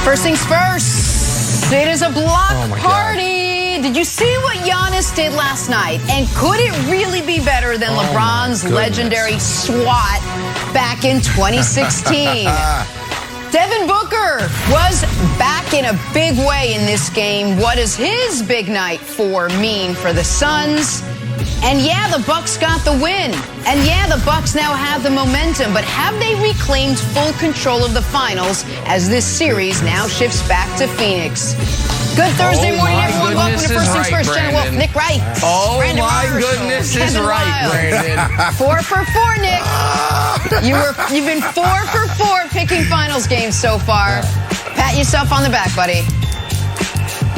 First things first, it is a block party. Did you see what Giannis did last night? And could it really be better than LeBron's legendary swat back in 2016? Devin Booker was back in a big way in this game. What does his big night mean for the Suns? And yeah, the Bucks got the win. And yeah, the Bucks now have the momentum. But have they reclaimed full control of the finals as this series now shifts back to Phoenix? Good Thursday morning, everyone. Welcome to First Things First. Jenna Wolfe, Nick Wright. Oh, Brandon my Marshall, goodness is Kevin right, Wild. Brandon. 4 for 4, Nick. You've been 4 for 4 picking finals games so far. Pat yourself on the back, buddy.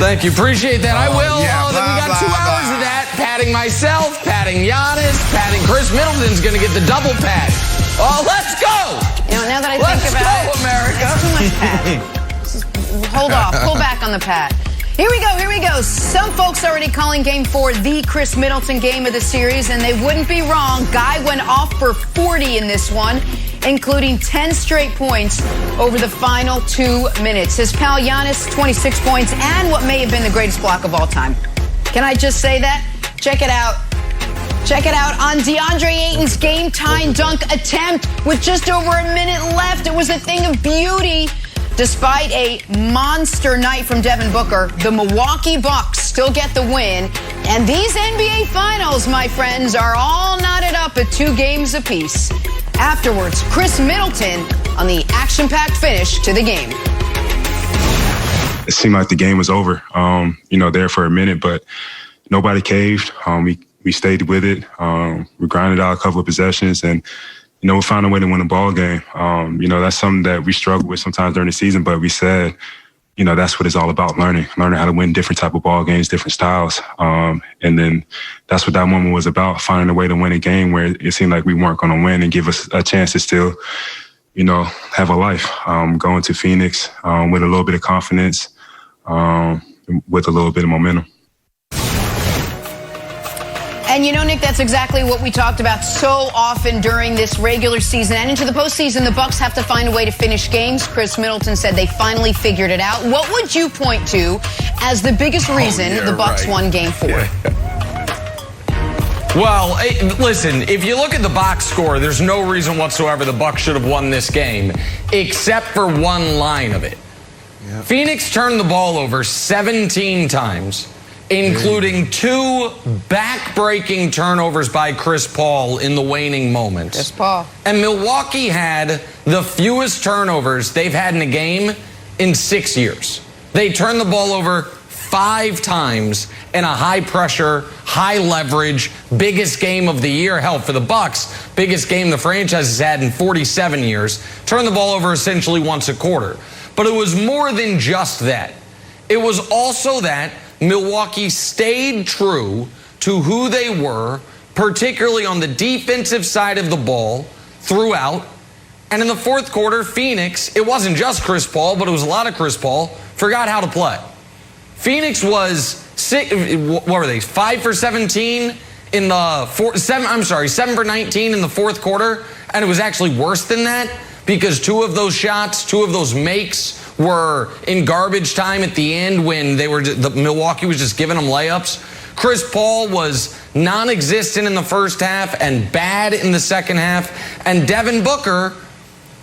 Thank you. Appreciate that. I will. Yeah, We got 2 hours of that. Patting myself, patting Giannis, patting Chris Middleton's going to get the double pat. Oh, let's go. You know, now that I think about it, America. that's too much pat. Hold off. Pull back on the pat. Here we go. Some folks already calling Game 4 the Chris Middleton game of the series, and they wouldn't be wrong. Guy went off for 40 in this one, including 10 straight points over the final 2 minutes. His pal Giannis, 26 points, and what may have been the greatest block of all time. Can I just say that? Check it out. Check it out on DeAndre Ayton's game-tying dunk attempt with just over a minute left. It was a thing of beauty. Despite a monster night from Devin Booker, the Milwaukee Bucks still get the win. And these NBA Finals, my friends, are all knotted up at 2 games apiece. Afterwards, Chris Middleton on the action-packed finish to the game. It seemed like the game was over, there for a minute, but nobody caved. We stayed with it. We grinded out a couple of possessions, and we found a way to win a ball game. That's something that we struggle with sometimes during the season, but we said, that's what it's all about, learning how to win different type of ball games, different styles. And then that's what that moment was about, finding a way to win a game where it seemed like we weren't going to win and give us a chance to still, have a life. Going to Phoenix with a little bit of confidence, with a little bit of momentum. And Nick, that's exactly what we talked about so often during this regular season and into the postseason. The Bucks have to find a way to finish games. Chris Middleton said they finally figured it out. What would you point to as the biggest reason the Bucks won Game 4? Yeah. Well, listen, if you look at the box score, there's no reason whatsoever the Bucks should have won this game, except for one line of it. Yep. Phoenix turned the ball over 17 times. Including 2 back-breaking turnovers by Chris Paul in the waning moments. Chris Paul. And Milwaukee had the fewest turnovers they've had in a game in 6 years. They turned the ball over 5 times in a high-pressure, high-leverage, biggest game of the year. Hell, for the Bucks, biggest game the franchise has had in 47 years. Turned the ball over essentially once a quarter. But it was more than just that. It was also that Milwaukee stayed true to who they were, particularly on the defensive side of the ball throughout. And in the fourth quarter, Phoenix, it wasn't just Chris Paul, but it was a lot of Chris Paul, forgot how to play. Phoenix was 5 for 17 in the 7 for 19 in the fourth quarter, and it was actually worse than that because 2 of those shots, 2 of those makes were in garbage time at the end when Milwaukee was just giving them layups. Chris Paul was non-existent in the first half and bad in the second half. And Devin Booker,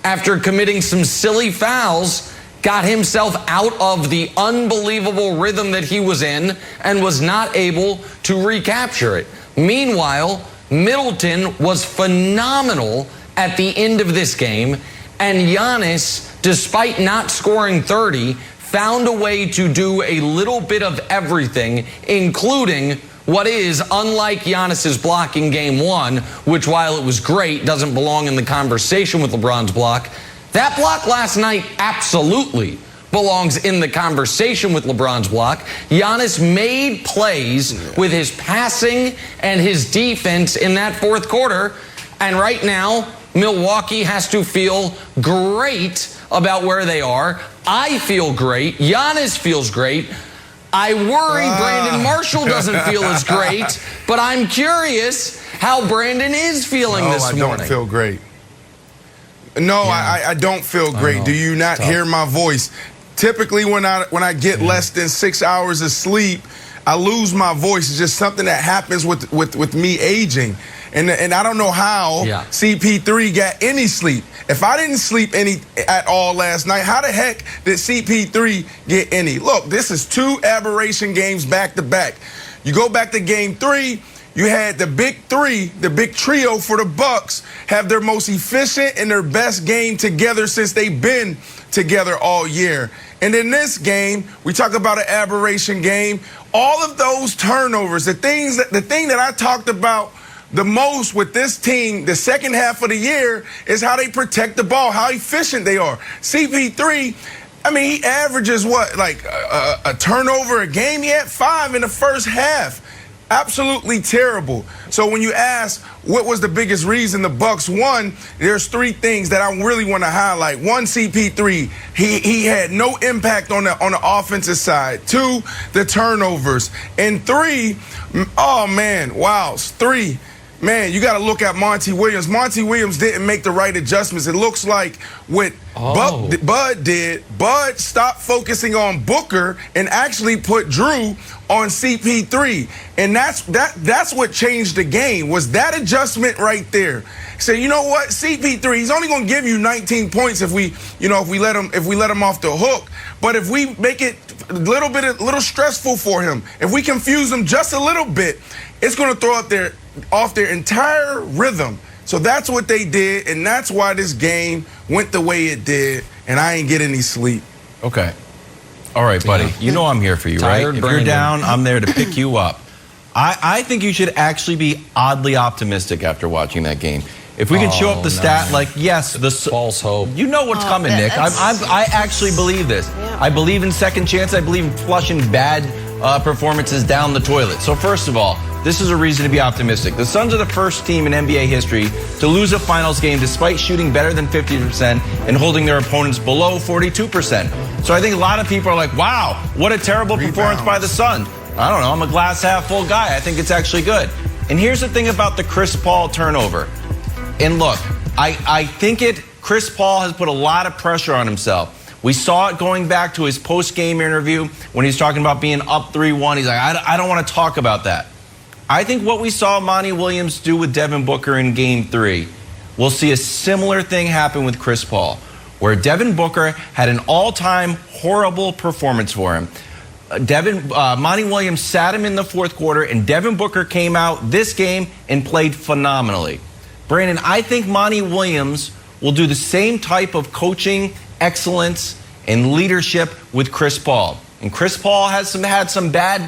after committing some silly fouls, got himself out of the unbelievable rhythm that he was in and was not able to recapture it. Meanwhile, Middleton was phenomenal at the end of this game, and Giannis, despite not scoring 30, found a way to do a little bit of everything, including what is, unlike Giannis's block in Game 1, which, while it was great, doesn't belong in the conversation with LeBron's block. That block last night absolutely belongs in the conversation with LeBron's block. Giannis made plays with his passing and his defense in that fourth quarter, and right now, Milwaukee has to feel great about where they are. I feel great. Giannis feels great. I worry Brandon Marshall doesn't feel as great, but I'm curious how Brandon is feeling this morning. I don't feel great. No, I don't feel great. Do you not hear my voice? typically when I get less than 6 hours of sleep, I lose my voice. It's just something that happens with me aging. And I don't know how CP3 got any sleep. If I didn't sleep any at all last night, how the heck did CP3 get any? Look, this is 2 aberration games back to back. You go back to game 3, you had the big 3, the big trio for the Bucks, have their most efficient and their best game together since they've been together all year. And in this game, we talk about an aberration game. All of those turnovers, the thing that I talked about the most with this team the second half of the year is how they protect the ball, how efficient they are. CP3, I mean, he averages what, like a turnover a game? He had 5 in the first half. Absolutely terrible. So when you ask what was the biggest reason the Bucks won, there's 3 things that I really want to highlight. 1, CP3, he had no impact on the offensive side. 2, the turnovers. And 3, oh man, wow, 3. Man, you got to look at Monty Williams. Monty Williams didn't make the right adjustments. It looks like what Bud did. Bud stopped focusing on Booker and actually put Drew on CP3. And that's what changed the game, was that adjustment right there. So you know what? CP3, he's only going to give you 19 points if we let him off the hook. But if we make it a little stressful for him, if we confuse him just a little bit, it's going to throw off their entire rhythm. So that's what they did, and that's why this game went the way it did, and I ain't get any sleep. Okay. All right, buddy. Yeah. You know I'm here for you, right? If you're down, I'm there to pick you up. I think you should actually be oddly optimistic after watching that game. If we can show up the stat, like, yes, the false hope. You know what's coming, Nick. I actually believe this. Yeah. I believe in second chance. I believe in flushing bad performances down the toilet. So first of all, this is a reason to be optimistic. The Suns are the first team in NBA history to lose a finals game despite shooting better than 50% and holding their opponents below 42%. So I think a lot of people are like, wow, what a terrible performance by the Suns. I don't know. I'm a glass half full guy. I think it's actually good. And here's the thing about the Chris Paul turnover. And look, I think Chris Paul has put a lot of pressure on himself. We saw it going back to his post-game interview when he's talking about being up 3-1. He's like, I don't want to talk about that. I think what we saw Monty Williams do with Devin Booker in Game 3, we'll see a similar thing happen with Chris Paul, where Devin Booker had an all-time horrible performance for him. Monty Williams sat him in the fourth quarter, and Devin Booker came out this game and played phenomenally. Brandon, I think Monty Williams will do the same type of coaching excellence and leadership with Chris Paul. And Chris Paul has had some bad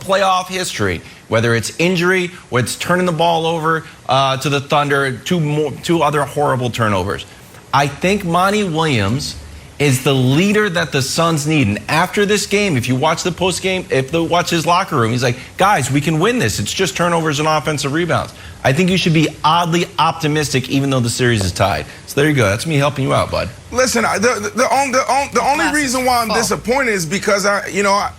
playoff history, whether it's injury or it's turning the ball over to the Thunder, two other horrible turnovers. I think Monty Williams is the leader that the Suns need. And after this game, if you watch the post game, watch his locker room, he's like, guys, we can win this. It's just turnovers and offensive rebounds. I think you should be oddly optimistic, even though the series is tied. So there you go. That's me helping you out, bud. Listen, the only reason why I'm disappointed is because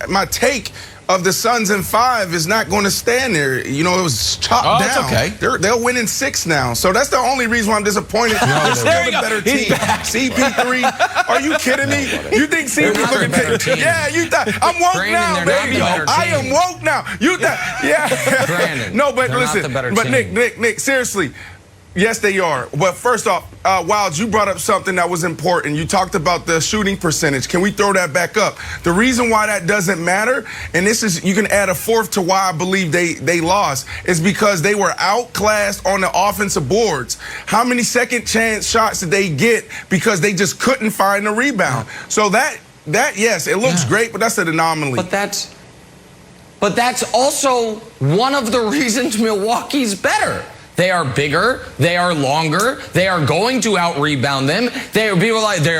my take of the Suns in 5 is not going to stand there. You know, it was chopped down. It's okay. They'll win in 6 now. So that's the only reason why I'm disappointed. They're still the better team. CP3, are you kidding me? You think CP3 better? Yeah, you thought I'm woke Brandon, now, baby. I am woke now. You thought, yeah. Brandon, no, but listen, but Nick, seriously. Yes, they are. But first off, Wild, you brought up something that was important. You talked about the shooting percentage. Can we throw that back up? The reason why that doesn't matter, and this is, you can add a fourth to why I believe they lost, is because they were outclassed on the offensive boards. How many second chance shots did they get because they just couldn't find the rebound? So that yes, it looks great, but that's an anomaly. But that's also one of the reasons Milwaukee's better. They are bigger, they are longer, they are going to out-rebound them. They are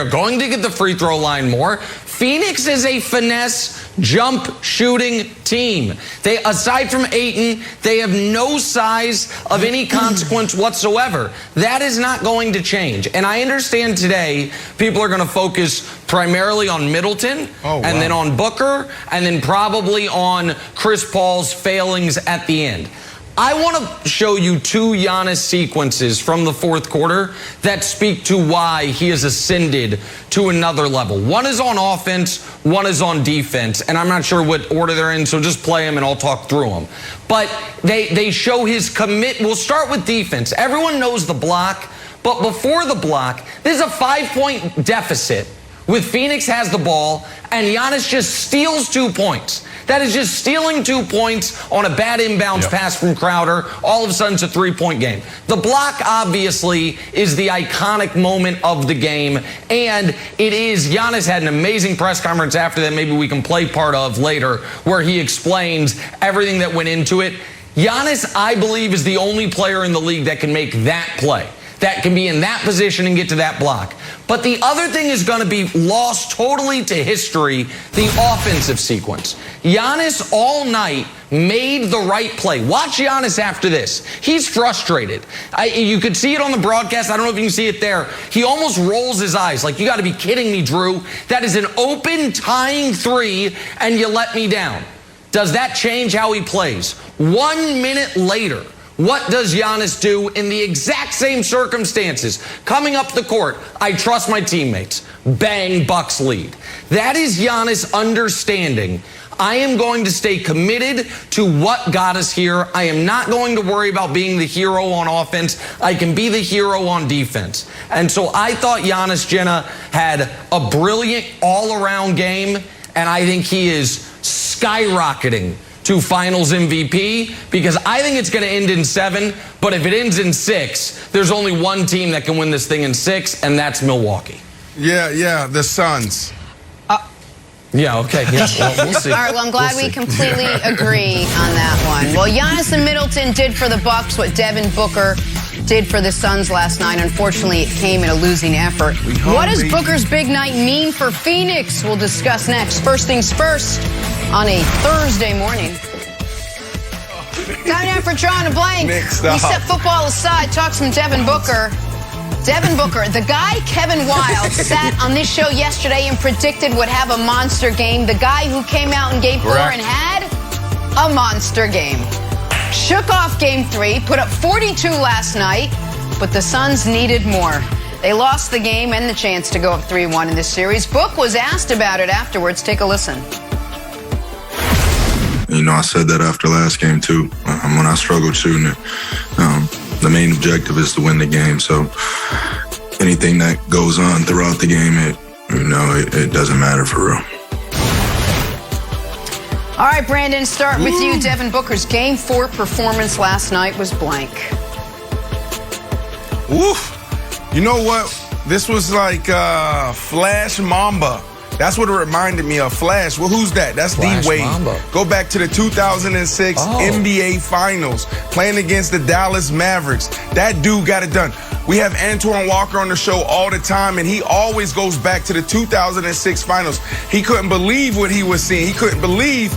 going to get the free throw line more. Phoenix is a finesse jump shooting team. Aside from Ayton, they have no size of any consequence whatsoever. That is not going to change. And I understand today people are going to focus primarily on Middleton and then on Booker and then probably on Chris Paul's failings at the end. I want to show you two Giannis sequences from the fourth quarter that speak to why he has ascended to another level. One is on offense, one is on defense, and I'm not sure what order they're in, so just play them and I'll talk through them. But they show his commit. We'll start with defense. Everyone knows the block, but before the block, this is a 5-point deficit with Phoenix has the ball, and Giannis just steals 2 points. That is just stealing 2 points on a bad inbounds pass from Crowder. All of a sudden, it's a 3-point game. The block, obviously, is the iconic moment of the game. And it is, Giannis had an amazing press conference after that, maybe we can play part of later, where he explains everything that went into it. Giannis, I believe, is the only player in the league that can make that play, that can be in that position and get to that block. But the other thing is going to be lost totally to history, the offensive sequence. Giannis all night made the right play. Watch Giannis after this. He's frustrated. You could see it on the broadcast. I don't know if you can see it there. He almost rolls his eyes like, you got to be kidding me, Drew. That is an open tying three, and you let me down. Does that change how he plays? 1 minute later, what does Giannis do in the exact same circumstances? Coming up the court, I trust my teammates. Bang, Bucks lead. That is Giannis understanding. I am going to stay committed to what got us here. I am not going to worry about being the hero on offense. I can be the hero on defense. And so I thought Giannis, Jenna, had a brilliant all-around game, and I think he is skyrocketing to finals MVP, because I think it's going to end in 7, but if it ends in 6, there's only one team that can win this thing in 6, and that's Milwaukee. Yeah, the Suns. Yeah, okay. Yeah, well, we'll see. All right, well, I'm glad we completely agree on that one. Well, Giannis and Middleton did for the Bucks what Devin Booker did for the Suns last night. Unfortunately, it came in a losing effort. What does Booker's big night mean for Phoenix? We'll discuss next. First things first on a Thursday morning. Time now for Drawing a Blank. We set football aside, talk some Devin Booker. Devin Booker, the guy Kevin Wilde sat on this show yesterday and predicted would have a monster game. The guy who came out in Game 4 and had a monster game. Shook off Game 3, put up 42 last night, but the Suns needed more. They lost the game and the chance to go up 3-1 in this series. Book was asked about it afterwards. Take a listen. You know, I said that after last game, too, when I struggled shooting it. The main objective is to win the game, so anything that goes on throughout the game, it doesn't matter for real. All right, Brandon, start with you. Devin Booker's Game 4 performance last night was blank. Oof. You know what? This was like Flash Mamba. That's what it reminded me of. Flash. Well, who's that? That's D-Wade. Go back to the 2006 NBA Finals, playing against the Dallas Mavericks. That dude got it done. We have Antoine Walker on the show all the time, and he always goes back to the 2006 Finals. He couldn't believe what he was seeing. He couldn't believe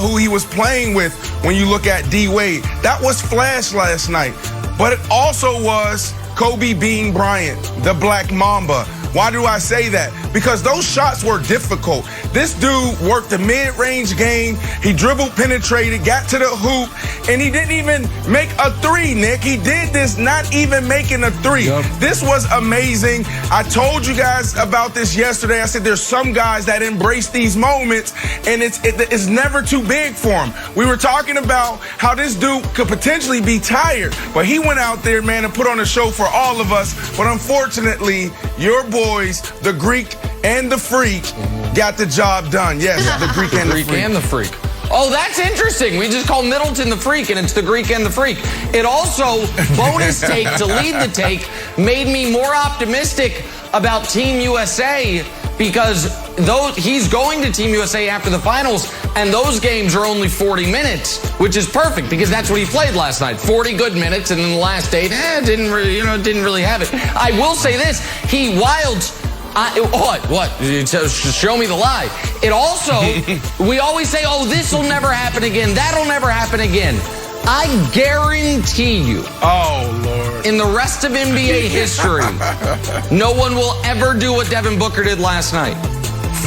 who he was playing with when you look at D-Wade. That was Flash last night. But it also was Kobe Bean Bryant, the Black Mamba. Why do I say that? Because those shots were difficult. This dude worked the mid-range game. He dribbled, penetrated, got to the hoop, and he didn't even make a three, Nick. He did this not even making a three. This was amazing. I told you guys about this yesterday. I said there's some guys that embrace these moments, and it's never too big for them. We were talking about how this dude could potentially be tired, but he went out there, man, and put on a show for all of us. But unfortunately, your boys, the Greek and the Freak, got the job done. Yes, the Greek and the Freak. And the Freak. Oh, that's interesting. We just call Middleton the Freak, and it's the Greek and the Freak. It also, bonus take to lead the take, made me more optimistic about Team USA, because he's going to Team USA after the finals, and those games are only 40 minutes, which is perfect, because that's what he played last night. 40 good minutes, and then the last 8, didn't really have it. I will say this: what? Show me the lie. It also, we always say, oh, this will never happen again. That'll never happen again. I guarantee you, oh Lord, in the rest of NBA history, no one will ever do what Devin Booker did last night.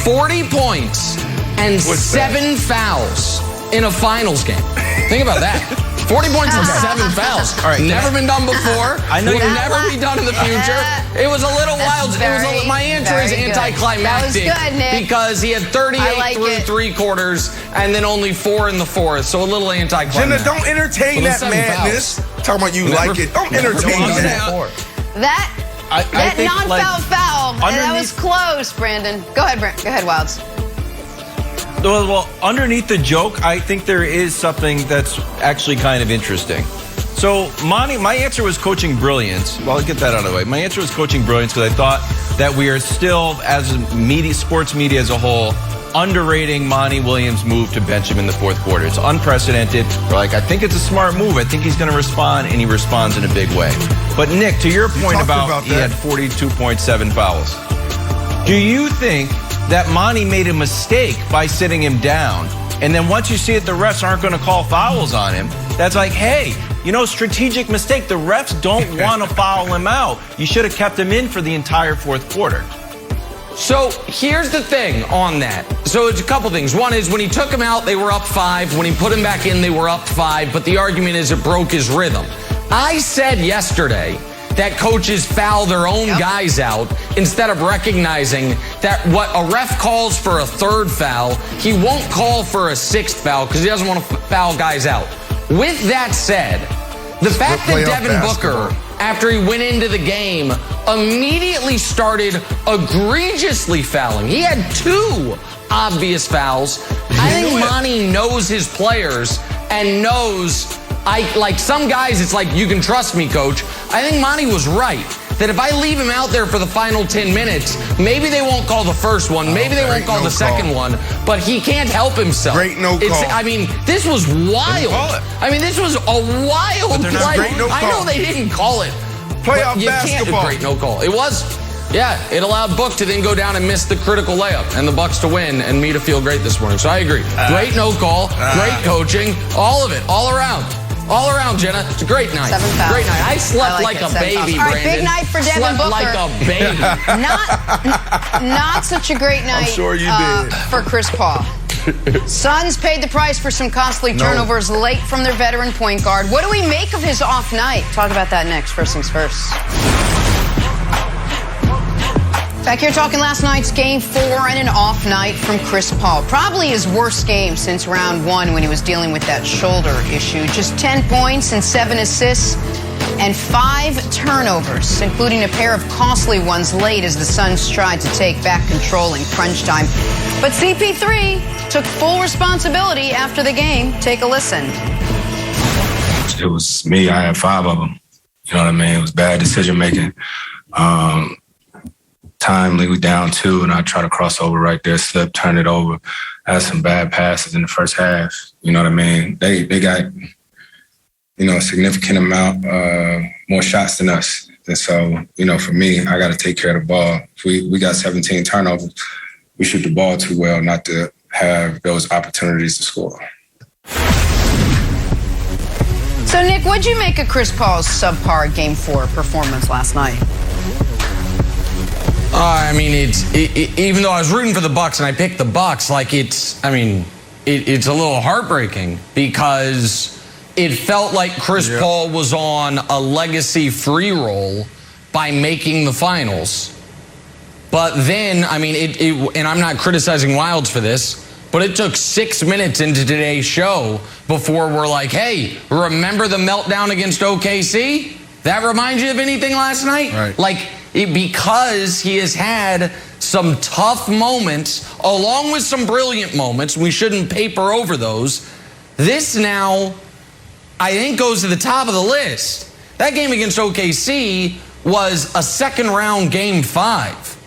40 points and 7 fouls in a finals game. Think about that. 40 points and 7 fouls. All right, never been done before. I know Will you're never be done in the future. It was a little wild. My answer is anticlimactic. That was good, Nick. Because he had 38 through 3 quarters and then only 4 in the fourth. So a little anticlimactic. Jenna, don't entertain that madness. Talking about you like it. Don't entertain that. That non-foul foul. That was close, Brandon. Go ahead, Wilds. Well, underneath the joke, I think there is something that's actually kind of interesting. So, Monty, my answer was coaching brilliance. Well, I'll get that out of the way. My answer was coaching brilliance because I thought that we are still, as media, sports media as a whole, underrating Monty Williams' move to bench him in the fourth quarter. It's unprecedented. We're like, I think it's a smart move. I think he's going to respond, and he responds in a big way. But, Nick, to your point about he had 42.7 fouls, do you think that Monty made a mistake by sitting him down, and then once you see it, the refs aren't going to call fouls on him? That's like, hey, strategic mistake. The refs don't want to foul him out. You should have kept him in for the entire fourth quarter. So here's the thing on that. So it's a couple things. One is when he took him out, they were up 5. When he put him back in, they were up 5. But the argument is it broke his rhythm. I said yesterday that coaches foul their own guys out instead of recognizing that what a ref calls for a 3rd foul, he won't call for a 6th foul because he doesn't want to foul guys out. With that said, the fact that Devin Booker, after he went into the game, immediately started egregiously fouling. He had 2 obvious fouls. I think Monty knows his players and knows, like some guys, it's like, you can trust me, coach. I think Monty was right. That if I leave him out there for the final 10 minutes, maybe they won't call the first one, maybe they won't call the second one, but he can't help himself. Great no call. I mean, this was wild. I mean, this was a wild play. I know they didn't call it. Playoff basketball. Great no call. It was. Yeah, it allowed Book to then go down and miss the critical layup and the Bucks to win and me to feel great this morning. So I agree. Great no call, great coaching, all of it, all around. All around, Jenna. It's a great night. 7 fouls. Great night. I slept like a baby, Brandon. All right, big night for Devin Booker. Slept like a baby. Not such a great night. I'm sure you did. For Chris Paul. Suns paid the price for some costly turnovers late from their veteran point guard. What do we make of his off night? Talk about that next. First things first. Back here talking last night's Game 4 and an off night from Chris Paul. Probably his worst game since round 1 when he was dealing with that shoulder issue. Just 10 points and 7 assists and 5 turnovers, including a pair of costly ones late as the Suns tried to take back control in crunch time. But CP3 took full responsibility after the game. Take a listen. It was me. I had 5 of them. You know what I mean? It was bad decision making. Timely, we down 2, and I try to cross over right there, slip, turn it over. I had some bad passes in the first half. You know what I mean? They got, a significant amount more shots than us. And so, for me, I got to take care of the ball. If we got 17 turnovers, we shoot the ball too well not to have those opportunities to score. So, Nick, what'd you make of Chris Paul's subpar Game 4 performance last night? I mean, even though I was rooting for the Bucks and I picked the Bucks, it's a little heartbreaking because it felt like Chris Paul was on a legacy free roll by making the finals. But then, and I'm not criticizing Wilds for this, but it took 6 minutes into today's show before we're like, hey, remember the meltdown against OKC? That reminds you of anything last night? Right. Because he has had some tough moments, along with some brilliant moments. We shouldn't paper over those. This now, I think, goes to the top of the list. That game against OKC was a second-round Game 5.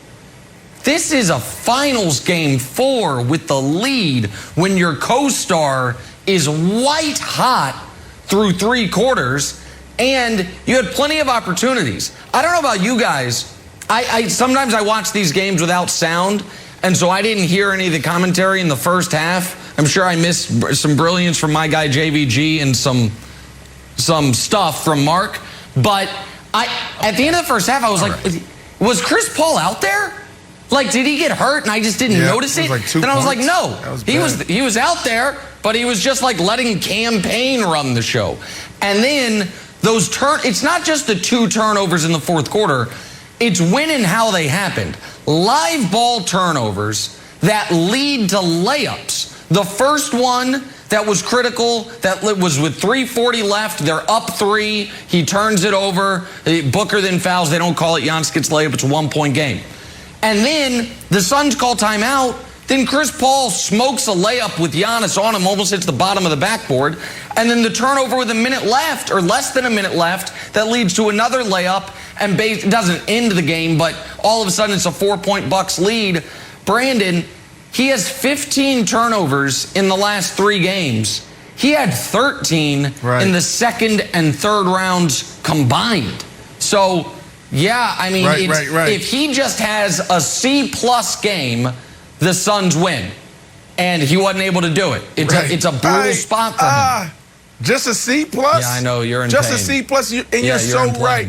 This is a finals Game 4 with the lead when your co-star is white hot through 3 quarters. And you had plenty of opportunities. I don't know about you guys. I sometimes I watch these games without sound, and so I didn't hear any of the commentary in the first half. I'm sure I missed some brilliance from my guy JVG and some stuff from Mark. But at the end of the first half, I was like, was Chris Paul out there? Like, did he get hurt and I just didn't notice it? Like 2 then I was like, points. no. He was out there, but he was just like letting campaign run the show. And then those it's not just the 2 turnovers in the fourth quarter. It's when and how they happened. Live ball turnovers that lead to layups. The first one that was critical, that was with 3:40 left. They're up 3. He turns it over. Booker then fouls. They don't call it. Giannis gets layup. It's a 1-point game. And then the Suns call timeout. Then Chris Paul smokes a layup with Giannis on him, almost hits the bottom of the backboard. And then the turnover with a minute left, or less than a minute left, that leads to another layup. And it doesn't end the game, but all of a sudden it's a 4-point Bucks lead. Brandon, he has 15 turnovers in the last 3 games. He had 13 in the second and third rounds combined. So, yeah, I mean, if he just has a C-plus game, the Suns win. And he wasn't able to do it. It's a brutal spot for him. Just a C-plus? Yeah, I know, you're in just pain. Just a C-plus, and you're so right.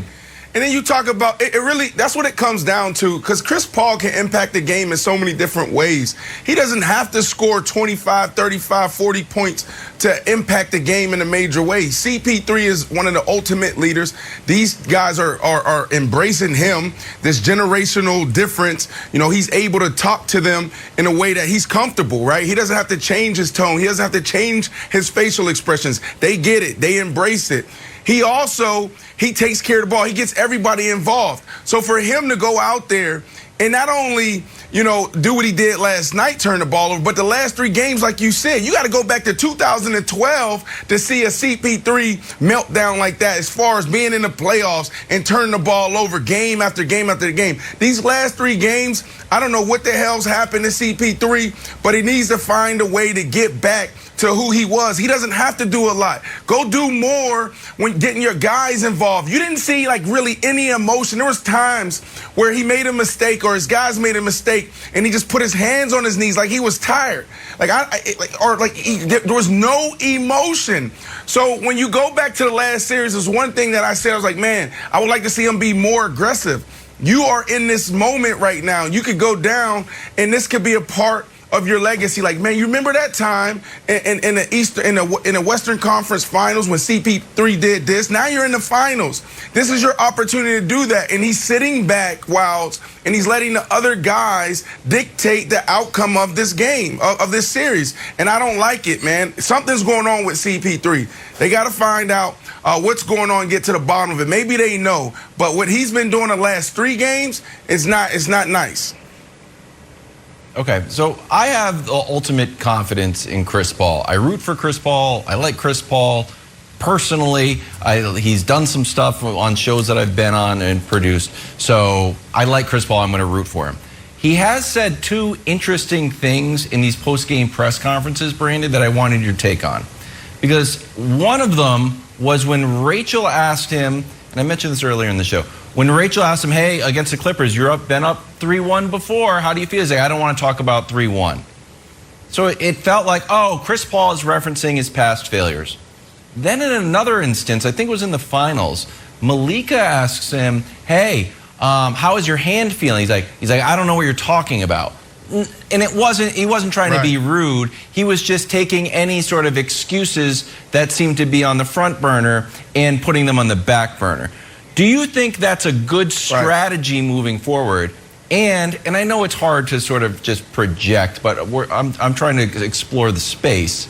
And then you talk about, it really, that's what it comes down to, because Chris Paul can impact the game in so many different ways. He doesn't have to score 25, 35, 40 points to impact the game in a major way. CP3 is one of the ultimate leaders. These guys are embracing him, this generational difference. You know, he's able to talk to them in a way that he's comfortable, right? He doesn't have to change his tone. He doesn't have to change his facial expressions. They get it. They embrace it. He takes care of the ball. He gets everybody involved. So for him to go out there and not only, do what he did last night, turn the ball over, but the last 3 games, like you said, you got to go back to 2012 to see a CP3 meltdown like that as far as being in the playoffs and turning the ball over game after game after game. These last 3 games, I don't know what the hell's happened to CP3, but he needs to find a way to get back to who he was. He doesn't have to do a lot. Go do more when getting your guys involved. You didn't see really any emotion. There was times where he made a mistake or his guys made a mistake and he just put his hands on his knees like he was tired. There was no emotion. So when you go back to the last series, there's one thing that I said, I was like, man, I would like to see him be more aggressive. You are in this moment right now. You could go down and this could be a part of your legacy. Like, man, you remember that time in the Western Conference Finals when CP3 did this? Now you're in the finals. This is your opportunity to do that. And he's sitting back, Wilds, and he's letting the other guys dictate the outcome of this game, of this series. And I don't like it, man. Something's going on with CP3. They got to find out what's going on and get to the bottom of it. Maybe they know, but what he's been doing the last 3 games is not nice. Okay, so I have the ultimate confidence in Chris Paul. I root for Chris Paul. I like Chris Paul personally. He's done some stuff on shows that I've been on and produced. So I like Chris Paul. I'm going to root for him. He has said 2 interesting things in these post-game press conferences, Brandon, that I wanted your take on. Because one of them was when Rachel asked him, and I mentioned this earlier in the show, when Rachel asked him, hey, against the Clippers, you've been up 3-1 before. How do you feel? He's like, I don't want to talk about 3-1. So it felt like, Chris Paul is referencing his past failures. Then in another instance, I think it was in the finals, Malika asks him, hey, how is your hand feeling? He's like, I don't know what you're talking about. And he wasn't trying to be rude. He was just taking any sort of excuses that seemed to be on the front burner and putting them on the back burner. Do you think that's a good strategy moving forward? And I know it's hard to sort of just project, but I'm trying to explore the space.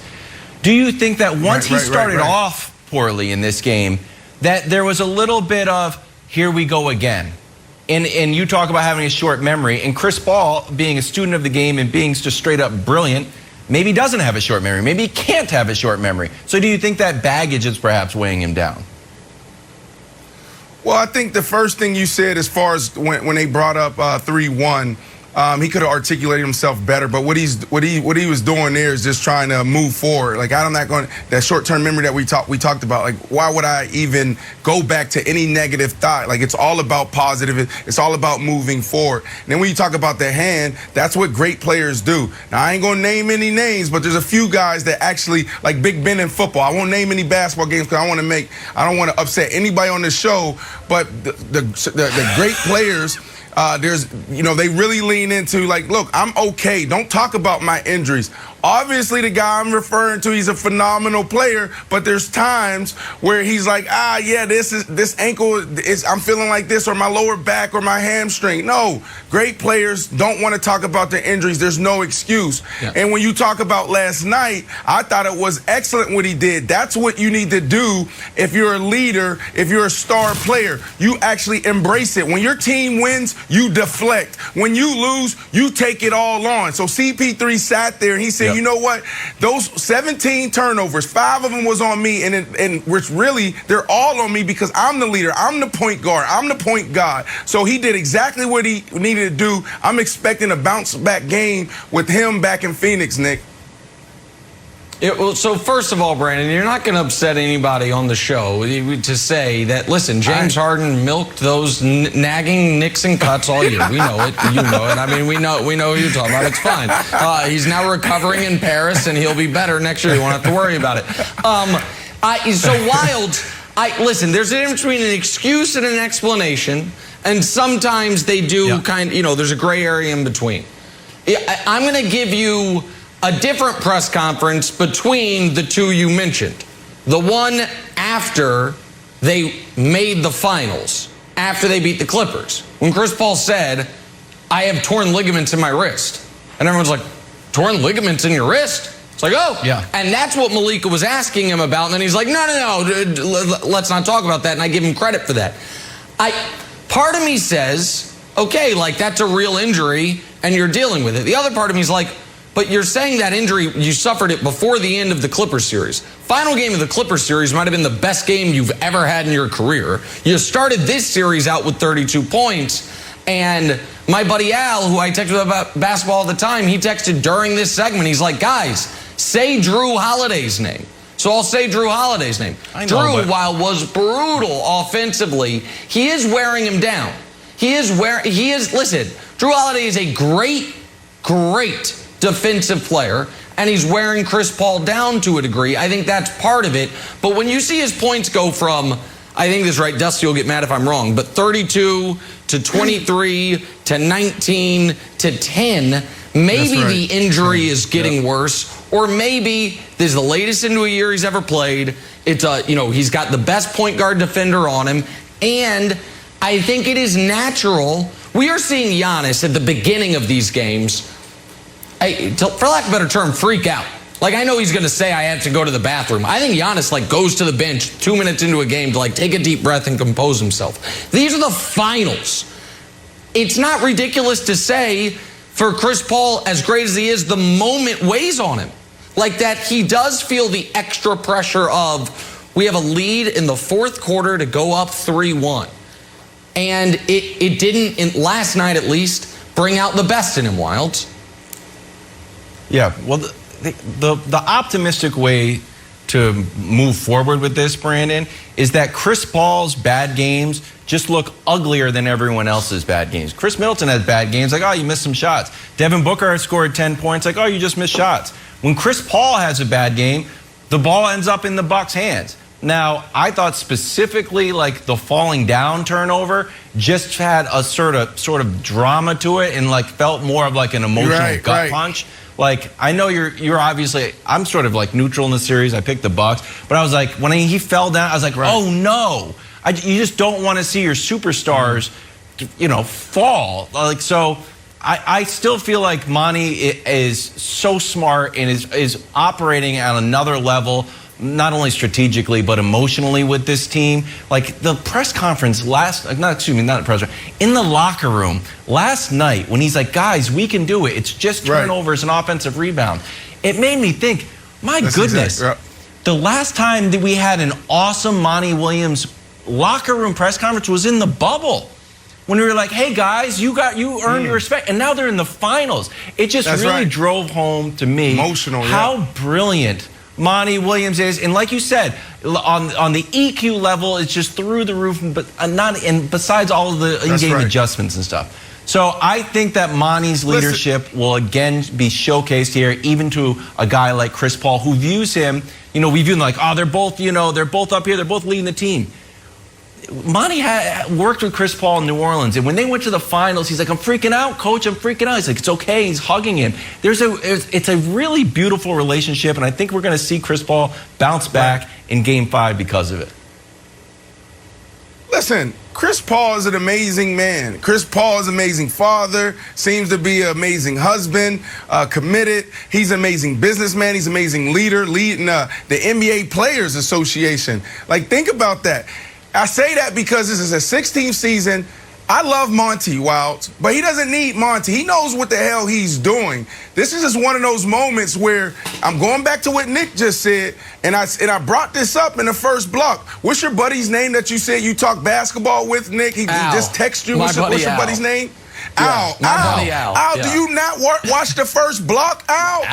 Do you think that once he started off poorly in this game, that there was a little bit of, here we go again? And you talk about having a short memory, and Chris Paul, being a student of the game and being just straight up brilliant, maybe doesn't have a short memory. Maybe he can't have a short memory. So do you think that baggage is perhaps weighing him down? Well, I think the first thing you said as far as when they brought up 3-1, he could have articulated himself better. But what he was doing there is just trying to move forward. Like, I'm not going that short-term memory that we talked about. Like, why would I even go back to any negative thought? Like, it's all about positive. It's all about moving forward. And then when you talk about the hand, that's what great players do. Now, I ain't going to name any names, but there's a few guys that actually, like Big Ben in football. I won't name any basketball games because I don't want to upset anybody on the show. But the great players they really lean into like, look, I'm okay. Don't talk about my injuries. Obviously, the guy I'm referring to, he's a phenomenal player, but there's times where he's like, this ankle I'm feeling like this, or my lower back or my hamstring. No, great players don't want to talk about their injuries. There's no excuse. Yeah. And when you talk about last night, I thought it was excellent what he did. That's what you need to do if you're a leader, if you're a star player. You actually embrace it. When your team wins, you deflect. When you lose, you take it all on. So CP3 sat there and he said, you know what? Those 17 turnovers, 5 of them was on me, and which really, they're all on me because I'm the leader. I'm the point guard. I'm the point guard. So he did exactly what he needed to do. I'm expecting a bounce-back game with him back in Phoenix, Nick. So first of all, Brandon, you're not going to upset anybody on the show to say that, listen, James Harden milked those nagging nicks and cuts all year. We know it. You know it. I mean, we know who you're talking about. It's fine. He's now recovering in Paris, and he'll be better next year. You won't have to worry about it. Listen, there's a difference between an excuse and an explanation, and sometimes they do there's a gray area in between. I'm going to give you a different press conference between the two you mentioned. The one after they made the finals, after they beat the Clippers, when Chris Paul said, I have torn ligaments in my wrist. And everyone's like, torn ligaments in your wrist? It's like, oh. Yeah. And that's what Malika was asking him about. And then he's like, no, let's not talk about that. And I give him credit for that. Part of me says, okay, like that's a real injury and you're dealing with it. The other part of me is like, but you're saying that injury, you suffered it before the end of the Clippers series. Final game of the Clippers series might have been the best game you've ever had in your career. You started this series out with 32 points. And my buddy Al, who I text with about basketball all the time, he texted during this segment. He's like, guys, say Drew Holiday's name. So I'll say Drew Holiday's name. While was brutal offensively, he is wearing him down. Listen, Drew Holiday is a great defensive player, and he's wearing Chris Paul down to a degree. I think that's part of it. But when you see his points go from, I think this is right, Dusty will get mad if I'm wrong, but 32 to 23 to 19 to 10, maybe the injury is getting worse, or maybe this is the latest into a year he's ever played. It's he's got the best point guard defender on him, and I think it is natural. We are seeing Giannis at the beginning of these games, for lack of a better term, freak out. Like, I know he's going to say, I have to go to the bathroom. I think Giannis, goes to the bench 2 minutes into a game to, take a deep breath and compose himself. These are the finals. It's not ridiculous to say, for Chris Paul, as great as he is, the moment weighs on him. Like that he does feel the extra pressure of, we have a lead in the fourth quarter to go up 3-1. And it didn't, last night at least, bring out the best in him, Wilds. Yeah, well, the optimistic way to move forward with this, Brandon, is that Chris Paul's bad games just look uglier than everyone else's bad games. Chris Middleton has bad games, like, oh, you missed some shots. Devin Booker scored 10 points, like, oh, you just missed shots. When Chris Paul has a bad game, the ball ends up in the Bucks' hands. Now, I thought specifically the falling down turnover just had a sort of drama to it and felt more of an emotional gut punch. I know you're obviously, I'm sort of neutral in the series. I picked the Bucks, but I was like, when he fell down, I was like, oh no. You just don't want to see your superstars, fall. So I still feel like Monty is so smart and is operating at another level, not only strategically, but emotionally with this team. The press conference in the locker room last night when he's like, guys, we can do it. It's just turnovers and offensive rebound. It made me think, my goodness, the last time that we had an awesome Monty Williams locker room press conference was in the bubble. When we were like, hey guys, you earned your respect, and now they're in the finals. It just drove home to me how brilliant Monty Williams is, and like you said, on the EQ level, it's just through the roof, but besides all of the in-game adjustments and stuff. So I think that Monty's leadership will again be showcased here, even to a guy like Chris Paul, who views him, we view him like, oh, they're both up here, they're both leading the team. Monty worked with Chris Paul in New Orleans, and when they went to the finals, he's like, I'm freaking out, coach, I'm freaking out. He's like, it's okay. He's hugging him. It's a really beautiful relationship, and I think we're going to see Chris Paul bounce back in Game 5 because of it. Listen, Chris Paul is an amazing man. Chris Paul is an amazing father, seems to be an amazing husband, committed. He's an amazing businessman. He's an amazing leader, leading the NBA Players Association. Like, think about that. I say that because this is a 16th season. I love Monty Wilds, but he doesn't need Monty. He knows what the hell he's doing. This is just one of those moments where I'm going back to what Nick just said, and I brought this up in the first block. What's your buddy's name that you said you talk basketball with, Nick? He just texted you. What's your buddy's name? Yeah, Al. Al, do you not watch the first block? Al,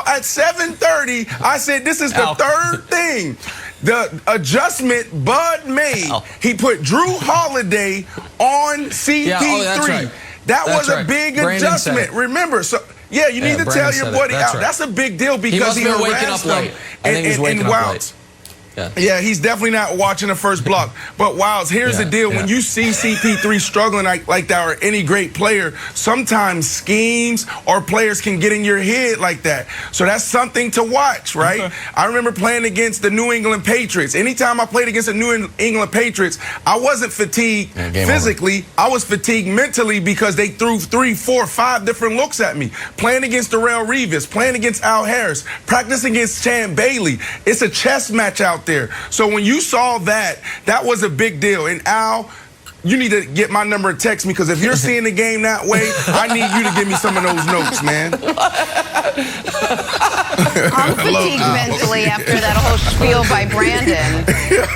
at 7:30, I said this is the third thing. The adjustment Bud made, he put Drew Holiday on CP3. That's right. That was a big adjustment. Remember, so you need to tell your buddy Al. That's a big deal because he harassed him. I think he was waking up late. Yeah, he's definitely not watching the first block. But Wilds, here's the deal. When you see CP3 struggling like that, or any great player, sometimes schemes or players can get in your head like that. So that's something to watch, right? I remember playing against the New England Patriots. Anytime I played against the New England Patriots, I wasn't fatigued physically. I was fatigued mentally because they threw 3, 4, 5 different looks at me. Playing against Darrelle Revis, playing against Al Harris, practicing against Champ Bailey. It's a chess match out there. So when you saw that was a big deal. And Al, you need to get my number and text me, because if you're seeing the game that way, I need you to give me some of those notes, man. I'm fatigued mentally after that whole spiel by Brandon.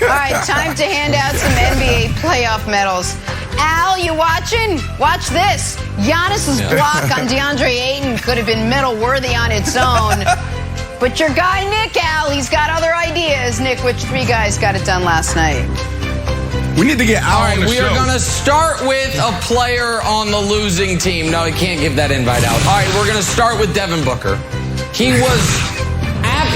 All right, time to hand out some NBA playoff medals. Al, you watching? Watch this. Giannis's block on DeAndre Ayton could have been medal worthy on its own. But your guy, Nick, Al, he's got other ideas. Nick, which 3 guys got it done last night? We need to get Al on the show. We are going to start with a player on the losing team. No, he can't give that invite out. All right, we're going to start with Devin Booker. He was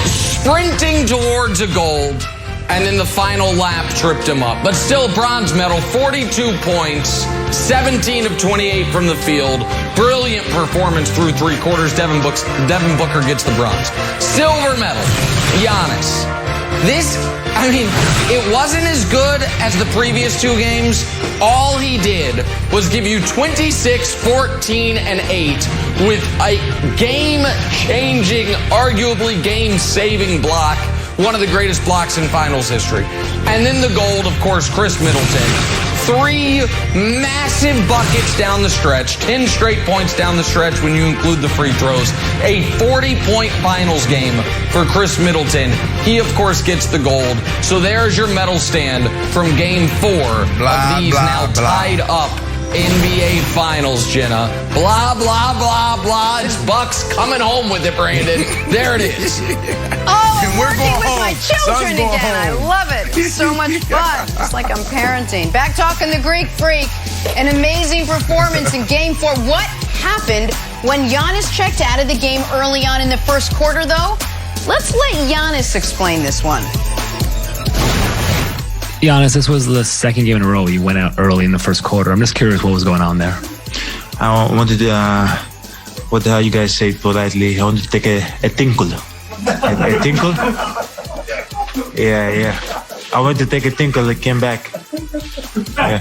sprinting towards a gold, and in the final lap tripped him up. But still, bronze medal, 42 points, 17 of 28 from the field. Brilliant performance through 3 quarters. Devin Booker gets the bronze. Silver medal, Giannis. It wasn't as good as the previous 2 games. All he did was give you 26, 14, and 8 with a game-changing, arguably game-saving block. One of the greatest blocks in finals history. And then the gold, of course, Chris Middleton. 3 massive buckets down the stretch, 10 straight points down the stretch when you include the free throws. A 40-point finals game for Chris Middleton. He, of course, gets the gold. So there's your medal stand from Game 4 of these now tied up NBA Finals, Jenna. Blah, blah, blah, blah. It's Bucks coming home with it, Brandon. There it is. Oh, I'm working with my children again. I love it. It's so much fun. It's like I'm parenting. Back talking the Greek Freak. An amazing performance in Game 4. What happened when Giannis checked out of the game early on in the first quarter, though? Let's let Giannis explain this one. Giannis, this was the second game in a row you went out early in the first quarter. I'm just curious what was going on there. I wanted to, what the hell you guys say politely, I wanted to take a tinkle. A tinkle? Yeah. I went to take a tinkle, it came back. Yeah.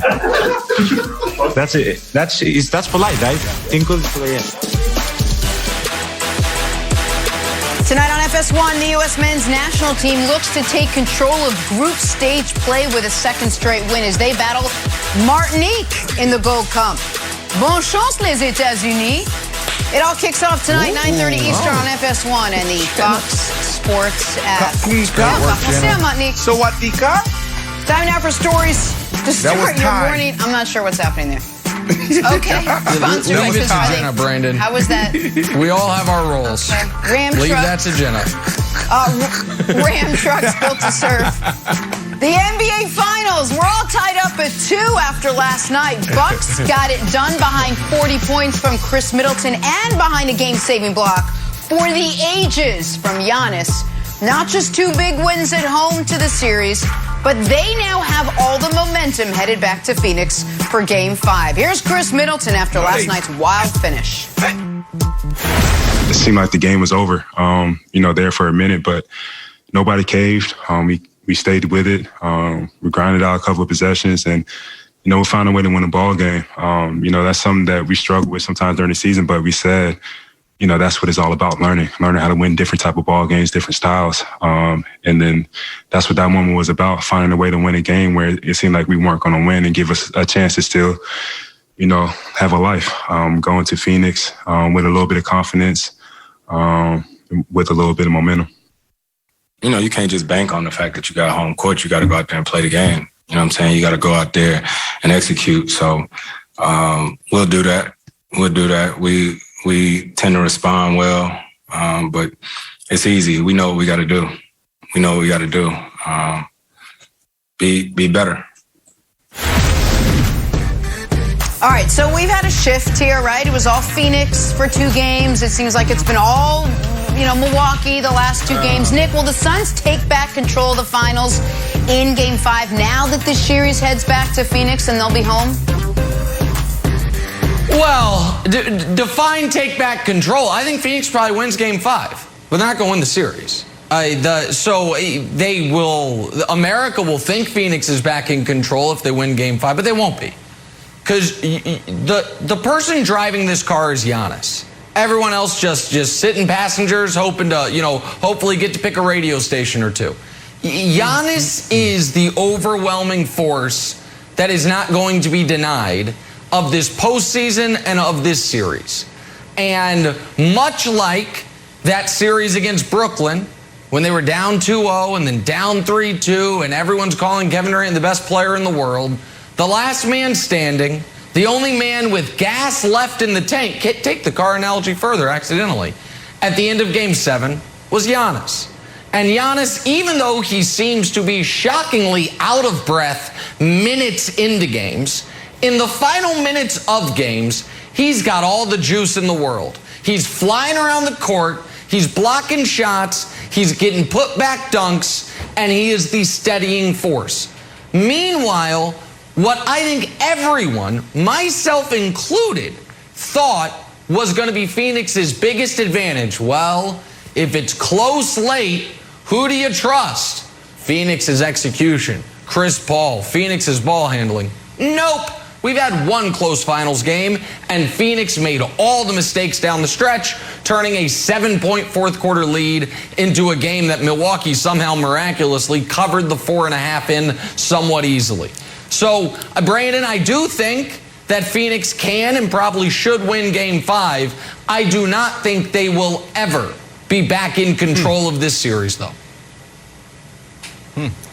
That's it. That's polite, right? Tinkle, yeah. Tonight on FS1, the U.S. men's national team looks to take control of group stage play with a second straight win as they battle Martinique in the Gold Cup. Bonne chance, les États-Unis. It all kicks off tonight, 9:30 Eastern on FS1 and the Fox Sports app. Time now for stories to start your morning. I'm not sure what's happening there. Okay. Leave it to Jenna, Brandon. How was that? We all have our roles. Okay. Leave that to Jenna. Ram trucks built to serve. The NBA Finals. We're all tied up at 2 after last night. Bucks got it done behind 40 points from Chris Middleton and behind a game-saving block for the ages from Giannis. Not just 2 big wins at home to the series, But they now have all the momentum headed back to Phoenix for Game 5. Here's Chris Middleton after last night's wild finish. It seemed like the game was over, there for a minute, but nobody caved. We stayed with it. We grinded out a couple of possessions, and we found a way to win a ball game. That's something that we struggle with sometimes during the season, but we said, that's what it's all about, learning how to win different type of ball games, different styles. And then that's what that moment was about, finding a way to win a game where it seemed like we weren't going to win and give us a chance to still, have a life. Going to Phoenix with a little bit of confidence, with a little bit of momentum. You can't just bank on the fact that you got home court. You got to go out there and play the game. You know what I'm saying? You got to go out there and execute. So we'll do that. We tend to respond well, but it's easy. We know what we got to do. Be better. All right, so we've had a shift here, right? It was all Phoenix for 2 games. It seems like it's been all, Milwaukee the last 2 games. Nick, will the Suns take back control of the finals in Game 5 now that this series heads back to Phoenix and they'll be home? Well, define take back control. I think Phoenix probably wins Game 5, but they're not going to win the series. America will think Phoenix is back in control if they win Game 5, but they won't be. Because the person driving this car is Giannis. Everyone else just sitting passengers, hoping to, hopefully get to pick a radio station or 2. Giannis is the overwhelming force that is not going to be denied of this postseason and of this series. And much like that series against Brooklyn, when they were down 2-0 and then down 3-2, and everyone's calling Kevin Durant the best player in the world, the last man standing, the only man with gas left in the tank, take the car analogy further accidentally, at the end of Game 7 was Giannis. And Giannis, even though he seems to be shockingly out of breath minutes into games, in the final minutes of games, he's got all the juice in the world. He's flying around the court, he's blocking shots, he's getting put back dunks, and he is the steadying force. Meanwhile, what I think everyone, myself included, thought was going to be Phoenix's biggest advantage. Well, if it's close late, who do you trust? Phoenix's execution. Chris Paul, Phoenix's ball handling. Nope. We've had 1 close finals game, and Phoenix made all the mistakes down the stretch, turning a 7-point fourth quarter lead into a game that Milwaukee somehow miraculously covered the 4.5 in somewhat easily. So, Brandon, I do think that Phoenix can and probably should win Game 5. I do not think they will ever be back in control of this series, though.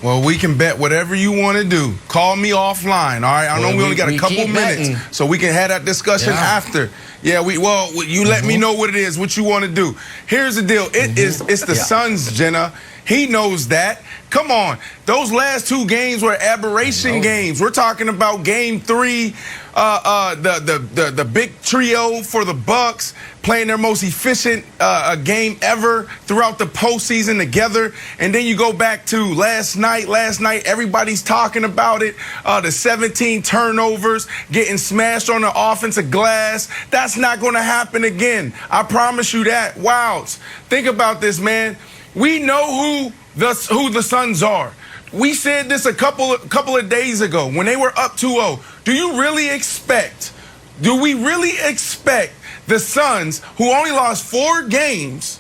Well, we can bet whatever you want to do. Call me offline, all right? I know we only got a couple minutes, so we can have that discussion after. Yeah, you let me know what it is, what you want to do. Here's the deal. It's the Suns, Jenna. He knows that. Come on. Those last 2 games were aberration games. We're talking about Game 3, the big trio for the Bucks playing their most efficient game ever throughout the postseason together. And then you go back to last night, everybody's talking about it. The 17 turnovers, getting smashed on the offensive glass. That's not going to happen again. I promise you that. Wow. Think about this, man. We know who the Suns are. We said this a couple of days ago when they were up 2-0. Do we really expect the Suns, who only lost 4 games,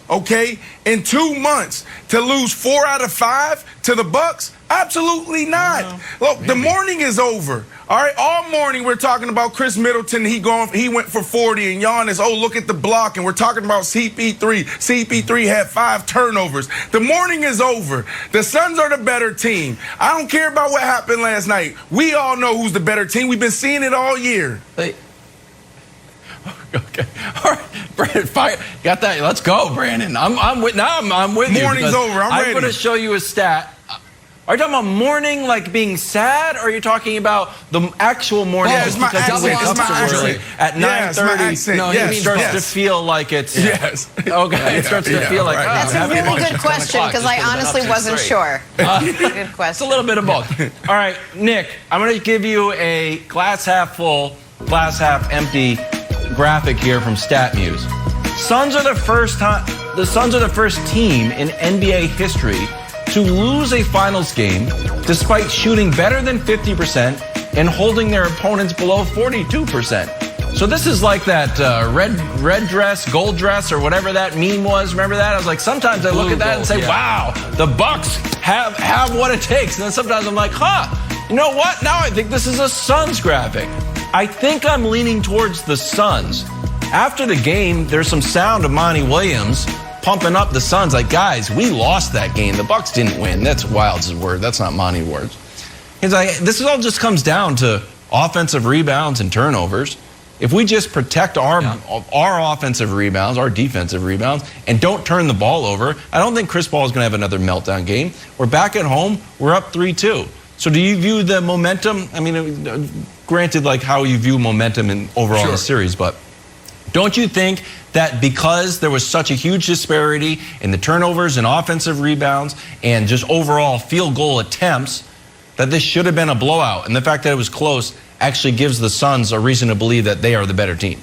in 2 months, to lose 4 out of 5 to the Bucks? Absolutely not. Look, the morning is over. All right, all morning we're talking about Chris Middleton. He went for 40, and Giannis, look at the block, and we're talking about CP3. CP3 had 5 turnovers. The morning is over. The Suns are the better team. I don't care about what happened last night. We all know who's the better team. We've been seeing it all year. Okay. All right. Brandon, got that. Let's go, Brandon. I'm with you. Morning's over. I'm ready. I'm going to show you a stat. Are you talking about mourning, like being sad, or are you talking about the actual mourning? Yeah, it's my accent. It's my accent. At 9:30, no, it starts to feel like it's... Yes. Okay, it starts to feel like... Right. That's a really good question, because I honestly wasn't sure. Good question. It's a little bit of both. All right, Nick, I'm going to give you a glass half full, glass half empty graphic here from StatMuse. Suns are the first team in NBA history to lose a finals game despite shooting better than 50% and holding their opponents below 42%. So this is like that red dress, gold dress, or whatever that meme was. Remember that? I was like, sometimes I look at that and say, wow, the Bucks have what it takes. And then sometimes I'm like, you know what? Now I think this is a Suns graphic. I think I'm leaning towards the Suns. After the game, there's some sound of Monty Williams pumping up the Suns, like, guys, we lost that game. The Bucks didn't win. That's Wilds' word. That's not Monty's words. He's like, this all just comes down to offensive rebounds and turnovers. If we just protect our offensive rebounds, our defensive rebounds, and don't turn the ball over, I don't think Chris Paul is going to have another meltdown game. We're back at home. We're up 3-2. So do you view the momentum? I mean, granted, like how you view momentum in overall the series, but don't you think that because there was such a huge disparity in the turnovers and offensive rebounds and just overall field goal attempts, that this should have been a blowout? And the fact that it was close actually gives the Suns a reason to believe that they are the better team.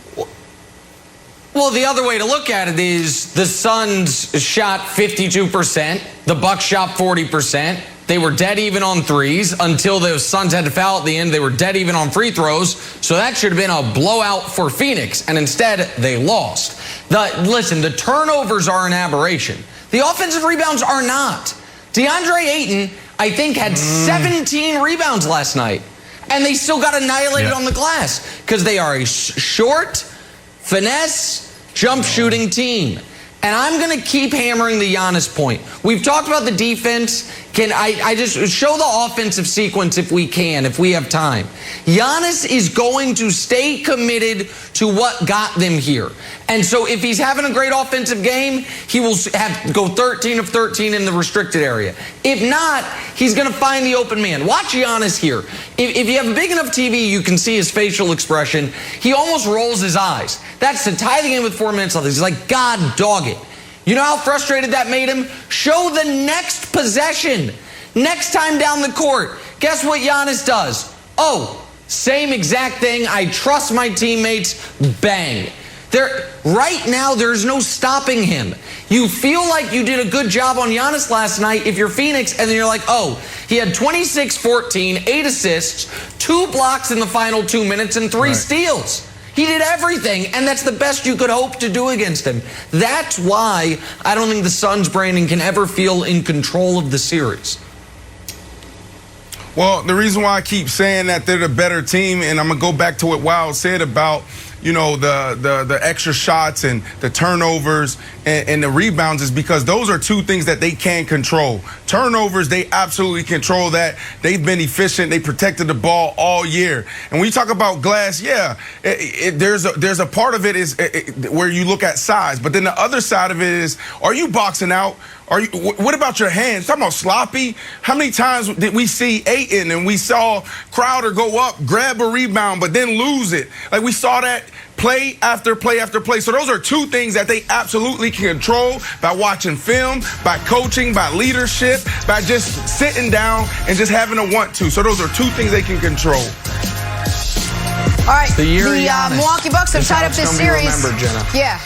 Well, the other way to look at it is the Suns shot 52%, the Bucks shot 40%. They were dead even on threes until the Suns had to foul at the end. They were dead even on free throws. So that should have been a blowout for Phoenix. And instead, they lost. Listen, the turnovers are an aberration. The offensive rebounds are not. DeAndre Ayton, I think, had 17 rebounds last night. And they still got annihilated on the glass because they are a short, finesse, jump shooting team. And I'm going to keep hammering the Giannis point. We've talked about the defense. Can I just show the offensive sequence if we can, if we have time? Giannis is going to stay committed to what got them here. And so if he's having a great offensive game, he will go 13 of 13 in the restricted area. If not, he's going to find the open man. Watch Giannis here. If you have a big enough TV, you can see his facial expression. He almost rolls his eyes. That's to tie the game with 4 minutes left. He's like, God dog it. You know how frustrated that made him? Show the next possession. Next time down the court. Guess what Giannis does? Oh, same exact thing. I trust my teammates. Bang. Right now, there's no stopping him. You feel like you did a good job on Giannis last night if you're Phoenix, and then you're like, oh, he had 26-14, 8 assists, 2 blocks in the final 2 minutes, and 3 steals. He did everything, and that's the best you could hope to do against him. That's why I don't think the Suns, Brandon, can ever feel in control of the series. Well, the reason why I keep saying that they're the better team, and I'm going to go back to what Wild said about, you know, the extra shots and the turnovers and the rebounds, is because those are 2 things that they can control. Turnovers, they absolutely control that. They've been efficient. They protected the ball all year. And when you talk about glass, there's a part of it is where you look at size, but then the other side of it is, are you boxing out? What about your hands? Talking about sloppy. How many times did we see Ayton and we saw Crowder go up, grab a rebound, but then lose it? Like, we saw that play after play after play. So those are 2 things that they absolutely can control by watching film, by coaching, by leadership, by just sitting down and just having a want to. So those are 2 things they can control. All right, the Milwaukee Bucks have tied up this series. Jenna. Yeah.